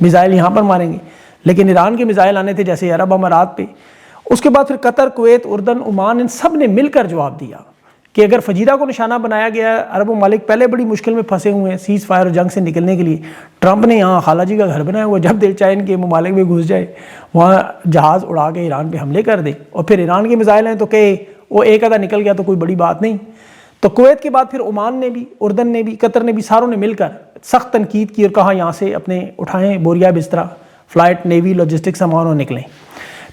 Missile یہاں پر ماریں گے، لیکن ایران کے میزائل آنے تھے جیسے عرب امارات پہ. اس کے بعد پھر قطر، کویت، اردن، عمان، ان سب نے مل کر جواب دیا کہ اگر فجیرہ کو نشانہ بنایا گیا ہے، عرب ممالک پہلے بڑی مشکل میں پھنسے ہوئے ہیں سیز فائر اور جنگ سے نکلنے کے لیے. ٹرمپ نے یہاں خالہ جی کا گھر بنایا ہوا، جب دل چاہے ان کے ممالک میں گھس جائے، وہاں جہاز اڑا کے ایران پہ حملے کر دے. اور پھر ایران کے میزائل ہیں تو کہ وہ ایک آدھا نکل گیا تو کوئی بڑی بات نہیں. تو کویت کے بعد پھر عمان نے بھی، اردن نے بھی، قطر نے بھی، ساروں نے مل کر سخت تنقید کی اور کہا یہاں سے اپنے اٹھائیں بوریا بستر، فلائٹ، نیوی، لاجسٹک سامان اور نکلیں.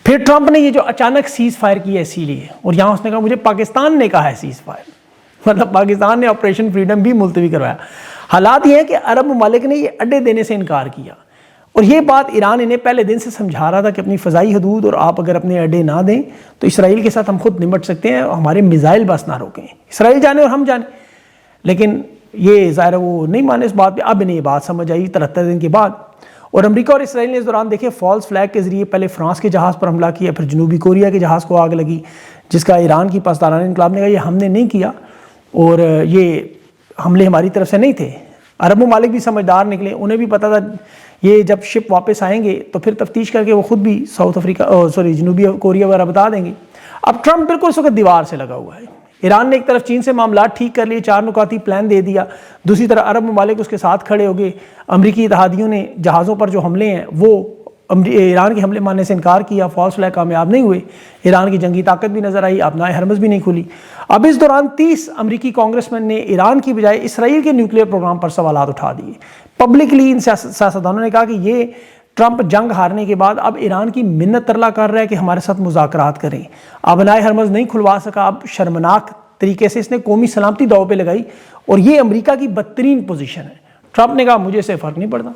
پھر ٹرمپ نے یہ جو اچانک سیز فائر کی ہے اسی لیے، اور یہاں اس نے کہا مجھے پاکستان نے کہا ہے سیز فائر، مطلب پاکستان نے آپریشن فریڈم بھی ملتوی کروایا. حالات یہ ہیں کہ عرب ممالک نے یہ اڈے دینے سے انکار کیا، اور یہ بات ایران انہیں پہلے دن سے سمجھا رہا تھا کہ اپنی فضائی حدود اور آپ اگر اپنے اڈے نہ دیں تو اسرائیل کے ساتھ ہم خود نمٹ سکتے ہیں، ہمارے میزائل بس نہ روکیں، اسرائیل جانے اور ہم جانے. لیکن یہ ظاہر ہے وہ نہیں مانے اس بات پہ. اب انہیں یہ بات سمجھ آئی 73 دن کے بعد. اور امریکہ اور اسرائیل نے اس دوران دیکھے فالس فلیگ کے ذریعے پہلے فرانس کے جہاز پر حملہ کیا، پھر جنوبی کوریا کے جہاز کو آگ لگی، جس کا ایران کی پاسداران انقلاب نے کہا یہ ہم نے نہیں کیا اور یہ حملے ہماری طرف سے نہیں تھے. عرب ممالک بھی سمجھدار نکلے، انہیں بھی پتہ تھا یہ جب شپ واپس آئیں گے تو پھر تفتیش کر کے وہ خود بھی جنوبی کوریا وغیرہ بتا دیں گے. اب ٹرمپ بالکل اس وقت دیوار سے لگا ہوا ہے. ایران نے ایک طرف چین سے معاملات ٹھیک کر لیے، 4 نکاتی پلان دے دیا، دوسری طرف عرب ممالک اس کے ساتھ کھڑے ہو گئے. امریکی اتحادیوں نے جہازوں پر جو حملے ہیں وہ ایران کے حملے ماننے سے انکار کیا، فالس فلیگ کامیاب نہیں ہوئے، ایران کی جنگی طاقت بھی نظر آئی، آبنائے ہرمز بھی نہیں کھلی. اب اس دوران 30 امریکی کانگریسمین نے ایران کی بجائے اسرائیل کے نیوکلیئر پروگرام پر سوالات اٹھا دیے. پبلکلی ان سیاستدانوں نے کہا کہ یہ ٹرمپ جنگ ہارنے کے بعد اب ایران کی منت ترلا کر رہا ہے کہ ہمارے ساتھ مذاکرات کریں. آبنائے ہرمز نہیں کھلوا سکا، اب شرمناک طریقے سے اس نے قومی سلامتی داؤ پہ لگائی، اور یہ امریکہ کی بدترین پوزیشن ہے. ٹرمپ نے کہا مجھے سے فرق نہیں پڑتا،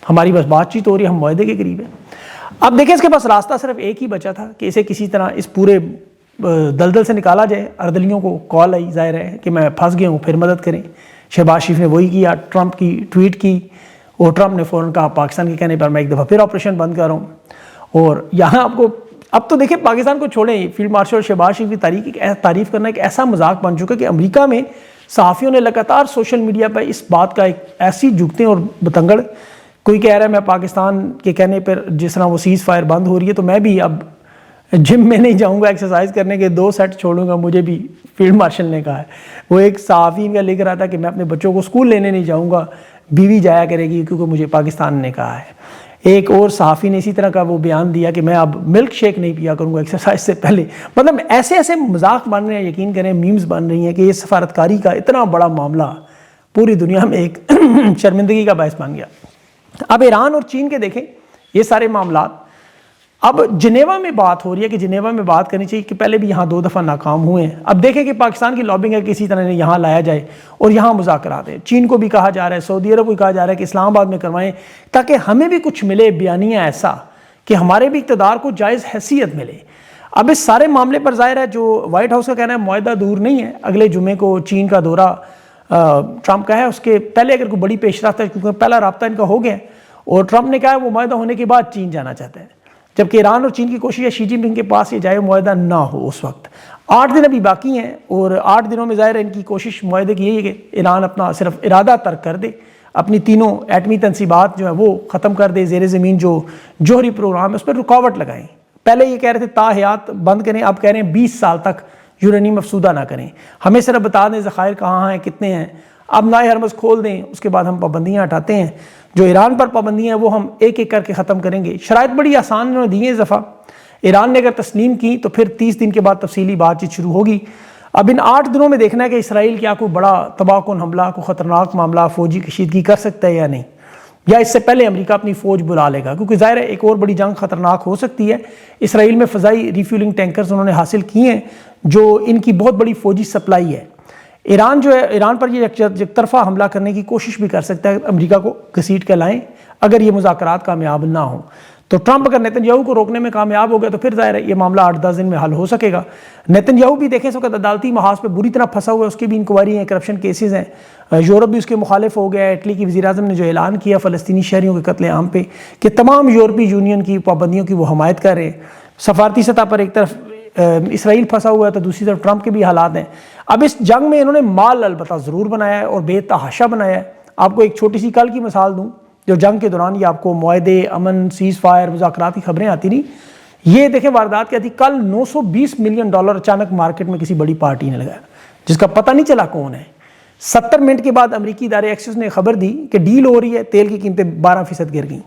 ہماری بس بات چیت ہو رہی ہے، ہم معاہدے کے قریب ہیں. اب دیکھیں اس کے پاس راستہ صرف ایک ہی بچا تھا کہ اسے کسی طرح اس پورے دلدل سے نکالا جائے. اردلیوں کو کال آئی ظاہر ہے کہ میں پھنس گیا ہوں، پھر مدد کریں. شہباز شریف نے وہی کیا، ٹرمپ کی ٹویٹ کی، اور ٹرمپ نے فوراً کہا پاکستان کے کہنے پر میں ایک دفعہ پھر آپریشن بند کر رہا ہوں. اور یہاں آپ کو اب تو دیکھیں پاکستان کو چھوڑیں، فیلڈ مارشل شہباز شریف کی تعریف کرنا ایک ایسا مذاق بن چکا کہ امریکہ میں صحافیوں نے لگاتار سوشل میڈیا پہ اس بات کا ایک ایسی جھکتے اور بتنگڑ، کوئی کہہ رہا ہے میں پاکستان کے کہنے پر جس طرح وہ سیز فائر بند ہو رہی ہے تو میں بھی اب جم میں نہیں جاؤں گا ایکسرسائز کرنے کے، 2 سیٹ چھوڑوں گا، مجھے بھی فیلڈ مارشل نے کہا ہے. وہ ایک صحافی کا لکھ رہا تھا کہ میں اپنے بچوں کو اسکول لینے نہیں جاؤں گا، بیوی جایا کرے گی کیونکہ مجھے پاکستان نے کہا ہے. ایک اور صحافی نے اسی طرح کا وہ بیان دیا کہ میں اب ملک شیک نہیں پیا کروں گا ایکسرسائز سے پہلے. مطلب ایسے ایسے مذاق بن رہے ہیں، یقین کریں میمز بن رہی ہیں کہ یہ سفارتکاری کا اتنا بڑا معاملہ پوری دنیا میں ایک شرمندگی کا باعث بن گیا. اب ایران اور چین کے دیکھیں یہ سارے معاملات. اب جنیوا میں بات ہو رہی ہے کہ جنیوا میں بات کرنی چاہیے کہ پہلے بھی یہاں 2 دفعہ ناکام ہوئے ہیں. اب دیکھیں کہ پاکستان کی لابنگ ہے کہ کسی طرح یہاں لایا جائے اور یہاں مذاکرات ہیں. چین کو بھی کہا جا رہا ہے، سعودی عرب کو بھی کہا جا رہا ہے کہ اسلام آباد میں کروائیں تاکہ ہمیں بھی کچھ ملے بیانیہ ایسا کہ ہمارے بھی اقتدار کو جائز حیثیت ملے. اب اس سارے معاملے پر ظاہر ہے جو وائٹ ہاؤس کا کہنا ہے معاہدہ دور نہیں ہے. اگلے جمعے کو چین کا دورہ ٹرمپ کا ہے، اس کے پہلے اگر کوئی بڑی پیش رفت ہے کیونکہ پہلا رابطہ ان کا ہو گیا اور ٹرمپ نے کہا ہے وہ معاہدہ ہونے کے بعد چین جانا چاہتے ہیں، جبکہ ایران اور چین کی کوشش ہے شی جن پنگ کے پاس یہ جائے معاہدہ نہ ہو اس وقت. 8 دن ابھی باقی ہیں اور 8 دنوں میں ظاہر ہے ان کی کوشش معاہدے کی یہی ہے کہ ایران اپنا صرف ارادہ ترک کر دے، اپنی 3 ایٹمی تنصیبات جو ہیں وہ ختم کر دے، زیر زمین جو جوہری پروگرام ہے اس پر رکاوٹ لگائیں. پہلے یہ کہہ رہے تھے تا حیات بند کریں، اب کہہ رہے ہیں 20 سال تک یورینیم افسودہ نہ کریں، ہمیں صرف بتا دیں ذخائر کہاں ہیں کتنے ہیں. اب نائے ہرمز کھول دیں، اس کے بعد ہم پابندیاں ہٹاتے ہیں. جو ایران پر پابندیاں ہیں وہ ہم ایک ایک کر کے ختم کریں گے. شرائط بڑی آسان انہوں نے دی ہیں اس دفعہ. ایران نے اگر تسلیم کی تو پھر 30 دن کے بعد تفصیلی بات چیت شروع ہوگی. اب ان 8 دنوں میں دیکھنا ہے کہ اسرائیل کیا کوئی بڑا تباہ کن حملہ، کوئی خطرناک معاملہ، فوجی کشیدگی کر سکتا ہے یا نہیں، یا اس سے پہلے امریکہ اپنی فوج بلا لے گا، کیونکہ ظاہر ہے ایک اور بڑی جنگ خطرناک ہو سکتی ہے. اسرائیل میں فضائی ریفیولنگ ٹینکرز انہوں نے حاصل کیے ہیں جو ان کی بہت بڑی فوجی سپلائی ہے. ایران جو ہے ایران پر یہ یک طرفہ حملہ کرنے کی کوشش بھی کر سکتا ہے، امریکہ کو گھسیٹ کے لائیں اگر یہ مذاکرات کامیاب نہ ہوں. تو ٹرمپ اگر نیتن یاہو کو روکنے میں کامیاب ہو گیا تو پھر ظاہر ہے یہ معاملہ 8-10 دن میں حل ہو سکے گا. نیتن یاہو بھی دیکھیں اس وقت عدالتی محاذ پہ بری طرح پھنسا ہوا ہے، اس کی بھی انکوائری ہیں، کرپشن کیسز ہیں. یورپ بھی اس کے مخالف ہو گیا ہے. اٹلی کی وزیر اعظم نے جو اعلان کیا فلسطینی شہریوں کے قتل عام پہ کہ تمام یورپی یونین کی پابندیوں کی وہ حمایت کر رہے ہیں. سفارتی سطح پر ایک طرف اسرائیل پھنسا ہوا ہے تو دوسری طرف ٹرمپ کے بھی حالات ہیں. اب اس جنگ میں انہوں نے مال البتہ ضرور بنایا ہے اور بے تحاشا بنایا ہے. آپ کو ایک چھوٹی سی کل کی مثال دوں جو جنگ کے دوران یہ آپ کو معاہدے، امن، سیز فائر، مذاکرات کی خبریں آتی رہی، یہ دیکھیں واردات کیا تھی، کل $920 ملین اچانک مارکیٹ میں کسی بڑی پارٹی نے لگایا جس کا پتہ نہیں چلا کون ہے۔ 70 منٹ کے بعد امریکی ادارے ایکسس نے خبر دی کہ ڈیل ہو رہی ہے، تیل کی قیمتیں 12% گر گئیں۔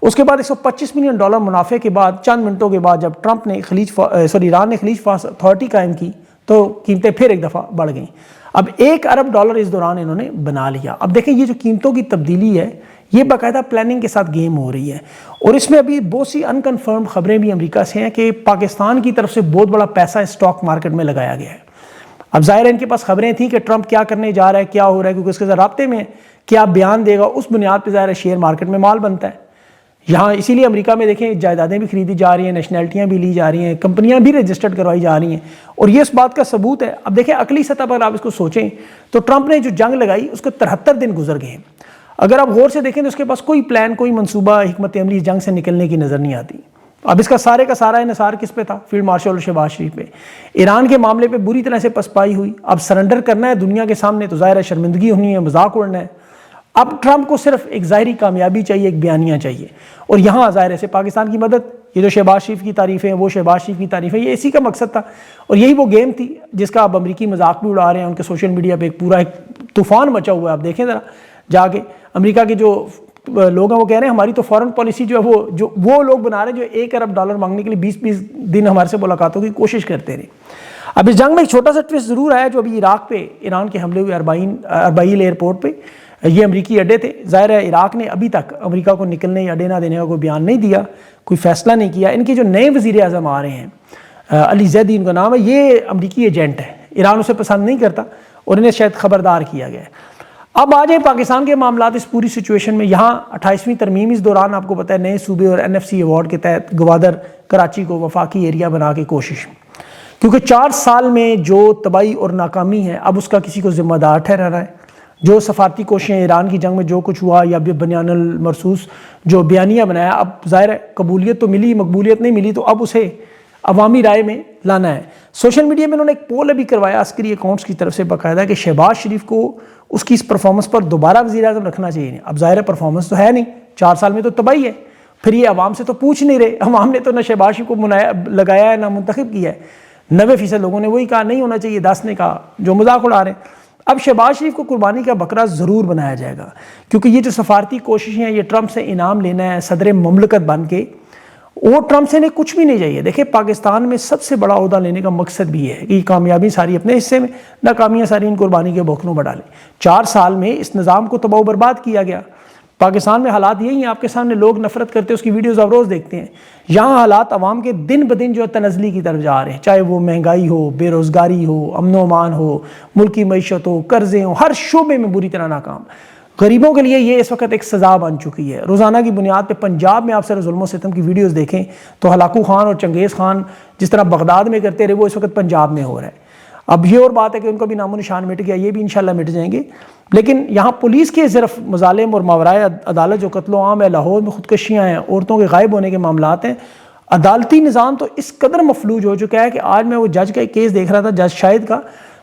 اس کے بعد $125 ملین منافع کے بعد چند منٹوں کے بعد جب ٹرمپ نے ایران نے خلیج فارس اتھارٹی قائم کی تو قیمتیں پھر ایک دفعہ بڑھ گئیں۔ اب $1 ارب اس دوران انہوں نے بنا لیا۔ اب دیکھیں یہ جو قیمتوں کی تبدیلی ہے یہ باقاعدہ پلاننگ کے ساتھ گیم ہو رہی ہے، اور اس میں ابھی بہت سی انکنفرمڈ خبریں بھی امریکہ سے ہیں کہ پاکستان کی طرف سے بہت بڑا پیسہ اسٹاک مارکیٹ میں لگایا گیا ہے۔ اب ظاہر ہے ان کے پاس خبریں تھیں کہ ٹرمپ کیا کرنے جا رہا ہے، کیا ہو رہا ہے، کیونکہ اس کے ساتھ رابطے میں کیا بیان دے گا اس بنیاد پہ ظاہر ہے شیئر مارکیٹ میں مال بنتا ہے۔ یہاں اسی لیے امریکہ میں دیکھیں جائیدادیں بھی خریدی جا رہی ہیں، نیشنلٹیاں بھی لی جا رہی ہیں، کمپنیاں بھی رجسٹرڈ کروائی جا رہی ہیں، اور یہ اس بات کا ثبوت ہے۔ اب دیکھیں عقلی سطح پر آپ اس کو سوچیں تو ٹرمپ نے جو جنگ لگائی اس کو 73 دن گزر گئے ہیں۔ اگر آپ غور سے دیکھیں تو اس کے پاس کوئی پلان، کوئی منصوبہ، حکمت عملی اس جنگ سے نکلنے کی نظر نہیں آتی۔ اب اس کا سارا انحصار کس پہ تھا؟ فیلڈ مارشل شہباز شریف پہ۔ ایران کے معاملے پہ بری طرح سے پسپائی ہوئی، اب سرنڈر کرنا ہے دنیا کے سامنے تو ظاہر ہے شرمندگی ہونی ہے، مذاق اڑنا ہے۔ اب ٹرمپ کو صرف ایک ظاہری کامیابی چاہیے، ایک بیانیہ چاہیے، اور یہاں ظاہر ہے پاکستان کی مدد، یہ جو شہباز شریف کی تعریفیں، وہ شہباز شریف کی تعریفیں، یہ اسی کا مقصد تھا، اور یہی وہ گیم تھی جس کا اب امریکی مذاق بھی اڑا رہے ہیں۔ ان کے سوشل میڈیا پہ ایک پورا طوفان مچا ہوا ہے، آپ دیکھیں ذرا جا کے امریکہ کے جو لوگ ہیں وہ کہہ رہے ہیں ہماری تو فورن پالیسی جو ہے وہ لوگ بنا رہے ہیں جو $1 ارب مانگنے کے لیے 20 دن ہمارے سے ملاقاتوں کی کوشش کرتے رہے۔ اب اس جنگ میں ایک چھوٹا سا ٹویسٹ ضرور آیا جو ابھی عراق پہ ایران کے حملے ہوئے اربعیل ایئرپورٹ پہ، یہ امریکی اڈے تھے۔ ظاہر ہے عراق نے ابھی تک امریکہ کو نکلنے یا اڈے نہ دینے کا کوئی بیان نہیں دیا، کوئی فیصلہ نہیں کیا۔ ان کے جو نئے وزیر اعظم آ رہے ہیں، علی زیدی ان کا نام ہے، یہ امریکی ایجنٹ ہے، ایران اسے پسند نہیں کرتا اور انہیں شاید خبردار کیا گیا ہے۔ اب آ جائیں پاکستان کے معاملات اس پوری سچویشن میں۔ یہاں 28ویں ترمیم اس دوران آپ کو پتہ ہے نئے صوبے اور NFC ایوارڈ کے تحت گوادر کراچی کو وفاقی ایریا بنا کے کوشش، کیونکہ 4 سال میں جو تباہی اور ناکامی ہے اب اس کا کسی کو ذمہ دار ٹھہرانا ہے۔ جو سفارتی کوششیں ایران کی جنگ میں جو کچھ ہوا یا بنیان المرصوص جو بیانیہ بنایا، اب ظاہر ہے قبولیت تو ملی، مقبولیت نہیں ملی، تو اب اسے عوامی رائے میں لانا ہے۔ سوشل میڈیا میں انہوں نے ایک پول ابھی کروایا عسکری اکاؤنٹس کی طرف سے باقاعدہ کہ شہباز شریف کو اس کی اس پرفارمنس پر دوبارہ وزیر اعظم رکھنا چاہیے۔ اب ظاہر ہے پرفارمنس تو ہے نہیں، 4 سال میں تو تباہی ہے، پھر یہ عوام سے تو پوچھ نہیں رہے، عوام نے تو نہ شہباز شریف کو لگایا ہے نہ منتخب کیا ہے۔ 90% لوگوں نے وہی کہا نہیں ہونا چاہیے، 10 نے کہا جو مذاق اڑا رہے ہیں۔ اب شہباز شریف کو قربانی کا بکرا ضرور بنایا جائے گا، کیونکہ یہ جو سفارتی کوششیں ہیں یہ ٹرمپ سے انعام لینا ہے صدر مملکت بن کے، وہ ٹرمپ سے انہیں کچھ بھی نہیں چاہیے۔ دیکھیں پاکستان میں سب سے بڑا عہدہ لینے کا مقصد بھی ہے کہ یہ کامیابی ساری اپنے حصے میں، ناکامیاں ساری ان قربانی کے بوکھلوں میں ڈالیں۔ 4 سال میں اس نظام کو تباہ و برباد کیا گیا۔ پاکستان میں حالات یہی ہیں، آپ کے سامنے لوگ نفرت کرتے اس کی ویڈیوز آپ روز دیکھتے ہیں۔ یہاں حالات عوام کے دن بدن جو ہے تنزلی کی طرف جا رہے ہیں، چاہے وہ مہنگائی ہو، بے روزگاری ہو، امن و امان ہو، ملکی معیشت ہو، قرضے ہوں، ہر شعبے میں بری طرح ناکام۔ غریبوں کے لیے یہ اس وقت ایک سزا بن چکی ہے۔ روزانہ کی بنیاد پہ پنجاب میں آپ سر ظلم و ستم کی ویڈیوز دیکھیں تو ہلاکو خان اور چنگیز خان جس طرح بغداد میں کرتے رہے وہ اس وقت پنجاب میں ہو رہا ہے۔ اب یہ اور بات ہے کہ ان کا بھی نام و نشان مٹ گیا، یہ بھی انشاءاللہ مٹ جائیں گے، لیکن یہاں پولیس کے صرف مظالم اور ماورائے عدالت جو قتل و عام ہے، لاہور میں خودکشیاں ہیں، عورتوں کے غائب ہونے کے معاملات ہیں، عدالتی نظام تو اس قدر مفلوج ہو چکا ہے کہ آج میں وہ جج کا ایک کیس دیکھ رہا تھا، جج شاہد کا،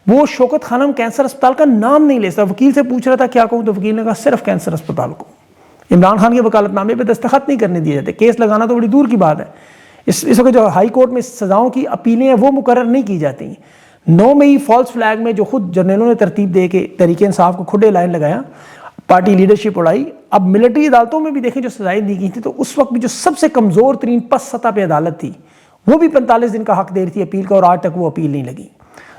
وہ شوکت خانم کینسر اسپتال کا نام نہیں لے سکتا۔ وکیل سے پوچھ رہا تھا کیا کہوں، تو وکیل نے کہا صرف کینسر اسپتال کو۔ عمران خان کے وکالت نامے پہ دستخط نہیں کرنے دیے جاتے، کیس لگانا تو بڑی دور کی بات ہے۔ اس وقت جو ہائی کورٹ میں سزاؤں کی اپیلیں ہیں وہ مقرر نہیں کی جاتی ہیں۔ 9 مئی فالس فلیگ میں جو خود جرنیلوں نے ترتیب دے کے تحریک انصاف کو کھڈے لائن لگایا، پارٹی لیڈرشپ اڑائی۔ اب ملٹری عدالتوں میں بھی دیکھیں جو سزائیں دی گئی تھیں تو اس وقت بھی جو سب سے کمزور ترین پس سطح پہ عدالت تھی وہ بھی 45 دن کا حق دے رہی تھی اپیل کا، اور آج تک وہ اپیل نہیں لگی۔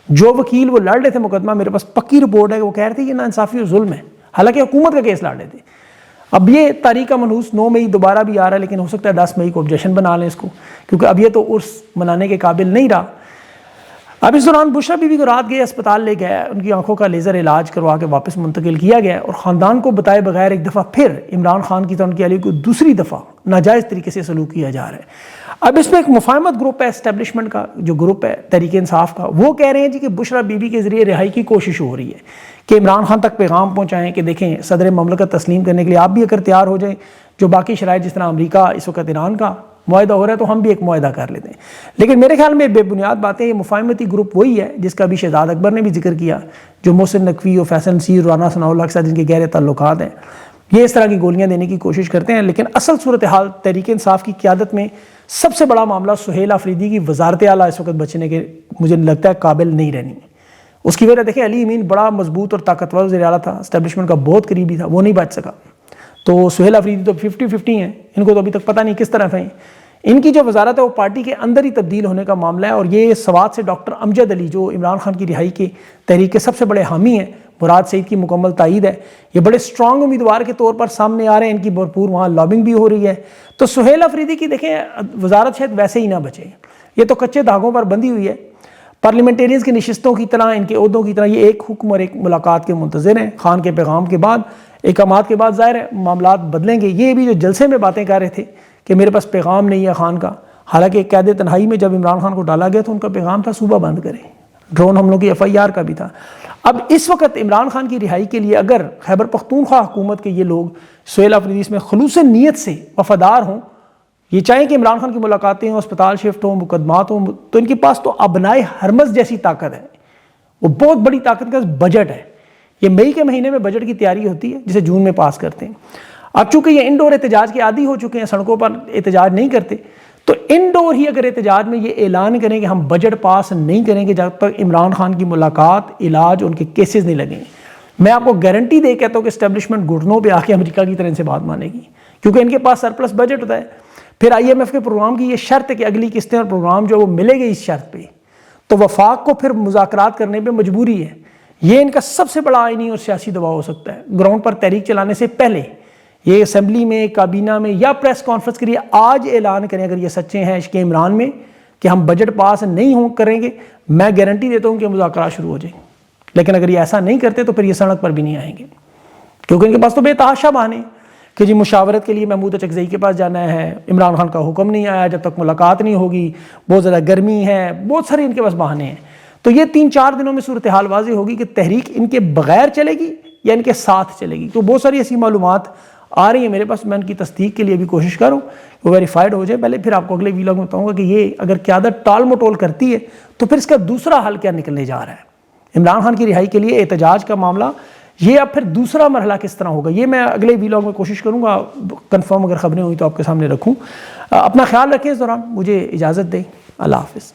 جو وکیل وہ لڑ رہے تھے مقدمہ، میرے پاس پکی رپورٹ ہے کہ وہ کہہ رہے تھے یہ ناانصافی اور ظلم ہے، حالانکہ حکومت کا کیس لڑ رہے تھے۔ اب یہ تاریخ کا منحوس 9 مئی دوبارہ بھی آ رہا ہے، لیکن ہو سکتا ہے 10 مئی کو آبجیکشن بنا لیں اس کو، کیونکہ اب یہ تو عرس منانے کے قابل نہیں رہا۔ اب اس دوران بشرا بی بی کو رات گئے اسپتال لے گیا، ان کی آنکھوں کا لیزر علاج کروا کے واپس منتقل کیا گیا، اور خاندان کو بتائے بغیر ایک دفعہ پھر عمران خان کی طرح ان کی علی کو دوسری دفعہ ناجائز طریقے سے سلوک کیا جا رہا ہے۔ اب اس میں ایک مفاہمت گروپ ہے اسٹیبلشمنٹ کا، جو گروپ ہے تحریک انصاف کا، وہ کہہ رہے ہیں جی کہ بشرا بی بی کے ذریعے رہائی کی کوشش ہو رہی ہے، کہ عمران خان تک پیغام پہنچائیں کہ دیکھیں صدر مملکت تسلیم کرنے کے لیے آپ بھی اگر تیار ہو جائیں، جو باقی شرائط جس طرح امریکہ اس وقت ایران کا معاہدہ ہو رہا ہے تو ہم بھی ایک معاہدہ کر لیتے ہیں۔ لیکن میرے خیال میں بے بنیاد باتیں، یہ مفاہمتی گروپ وہی ہے جس کا بھی شہزاد اکبر نے بھی ذکر کیا، جو محسن نقوی اور فیصل نصیر اور رانا ثناء اللہ کے ساتھ جن کے گہرے تعلقات ہیں۔ یہ اس طرح کی گولیاں دینے کی کوشش کرتے ہیں، لیکن اصل صورتحال تحریک انصاف کی قیادت میں سب سے بڑا معاملہ سہیل آفریدی کی وزارت اعلیٰ اس وقت بچنے کے مجھے لگتا ہے قابل نہیں رہنی ہے۔ اس کی وجہ دیکھیں علی امین بڑا مضبوط اور طاقتور وزیر اعلیٰ تھا، اسٹیبلشمنٹ کا بہت قریبی تھا، وہ نہیں بچ سکا۔ تو سہیل آفریدی تو 50-50 ہیں، ان کو تو ابھی تک پتہ نہیں کس طرف ہیں۔ ان کی جو وزارت ہے وہ پارٹی کے اندر ہی تبدیل ہونے کا معاملہ ہے، اور یہ سوات سے ڈاکٹر امجد علی جو عمران خان کی رہائی کے تحریک کے سب سے بڑے حامی ہیں، مراد سعید کی مکمل تائید ہے، یہ بڑے سٹرونگ امیدوار کے طور پر سامنے آ رہے ہیں، ان کی بھرپور وہاں لابنگ بھی ہو رہی ہے۔ تو سہیل آفریدی کی دیکھیں وزارت شاید ویسے ہی نہ بچے، یہ تو کچے دھاگوں پر بندھی ہوئی ہے۔ پارلیمنٹیرینز کی نشستوں کی طرح، ان کے عہدوں کی طرح یہ ایک حکم اور ایک ملاقات کے منتظر ہیں۔ خان کے پیغام کے بعد، احکامات کے بعد ظاہر ہے معاملات بدلیں گے۔ یہ بھی جو جلسے میں باتیں کر رہے تھے کہ میرے پاس پیغام نہیں ہے خان کا، حالانکہ قید تنہائی میں جب عمران خان کو ڈالا گیا تو ان کا پیغام تھا صوبہ بند کریں، ڈرون حملوں کی FIR کا بھی تھا۔ اب اس وقت عمران خان کی رہائی کے لیے اگر خیبر پختونخوا حکومت کے یہ لوگ سہیل آفریدی اس میں خلوص نیت سے وفادار ہوں، یہ چاہیں کہ عمران خان کی ملاقاتیں ہوں، اسپتال شفٹ ہوں، مقدمات ہوں، تو ان کے پاس تو ابنائے ہرمز جیسی طاقت ہے، وہ بہت بڑی طاقت کا بجٹ ہے۔ یہ مئی کے مہینے میں بجٹ کی تیاری ہوتی ہے جسے جون میں پاس کرتے ہیں۔ اب چونکہ یہ انڈور احتجاج کے عادی ہو چکے ہیں، سڑکوں پر احتجاج نہیں کرتے، تو انڈور ہی اگر احتجاج میں یہ اعلان کریں کہ ہم بجٹ پاس نہیں کریں گے جب تک عمران خان کی ملاقات، علاج، ان کے کیسز نہیں لگیں، میں آپ کو گارنٹی دے کہتا ہوں کہ اسٹیبلشمنٹ گھٹنوں پہ آ کے امریکہ کی طرح ان سے بات مانے گی، کیونکہ ان کے پاس سرپلس بجٹ ہوتا ہے۔ پھر IMF کے پروگرام کی یہ شرط ہے کہ اگلی قسطیں اور پروگرام جو وہ ملے گے اس شرط پہ، تو وفاق کو پھر مذاکرات کرنے پہ مجبوری ہے۔ یہ ان کا سب سے بڑا آئینی اور سیاسی دباؤ ہو سکتا ہے گراؤنڈ پر تحریک چلانے سے پہلے۔ یہ اسمبلی میں، کابینہ میں یا پریس کانفرنس کے لیے آج اعلان کریں اگر یہ سچے ہیں عشق عمران میں کہ ہم بجٹ پاس نہیں کریں گے، میں گارنٹی دیتا ہوں کہ مذاکرات شروع ہو جائیں۔ لیکن اگر یہ ایسا نہیں کرتے تو پھر یہ سڑک پر بھی نہیں آئیں گے، کیونکہ ان کے پاس تو بے تحاشا بہانے کہ جی مشاورت کے لیے محمود اچکزئی کے پاس جانا ہے، عمران خان کا حکم نہیں آیا جب تک ملاقات نہیں ہوگی، بہت زیادہ گرمی ہے، بہت سارے ان کے پاس بہانے ہیں۔ تو یہ 3-4 دنوں میں صورتحال واضح ہوگی کہ تحریک ان کے بغیر چلے گی یا ان کے ساتھ چلے گی۔ تو بہت ساری ایسی معلومات آ رہی ہیں میرے پاس، میں ان کی تصدیق کے لیے بھی کوشش کروں وہ ویریفائڈ ہو جائے پہلے، پھر آپ کو اگلے ویلاگ میں بتاؤں گا کہ یہ اگر قیادت ٹال مٹول کرتی ہے تو پھر اس کا دوسرا حل کیا نکلنے جا رہا ہے۔ عمران خان کی رہائی کے لیے احتجاج کا معاملہ، یہ اب پھر دوسرا مرحلہ کس طرح ہوگا، یہ میں اگلے ویلاگ میں کوشش کروں گا کنفرم اگر خبریں ہوئی تو آپ کے سامنے رکھوں۔ اپنا خیال رکھیں، اس دوران مجھے اجازت دیں، اللہ حافظ۔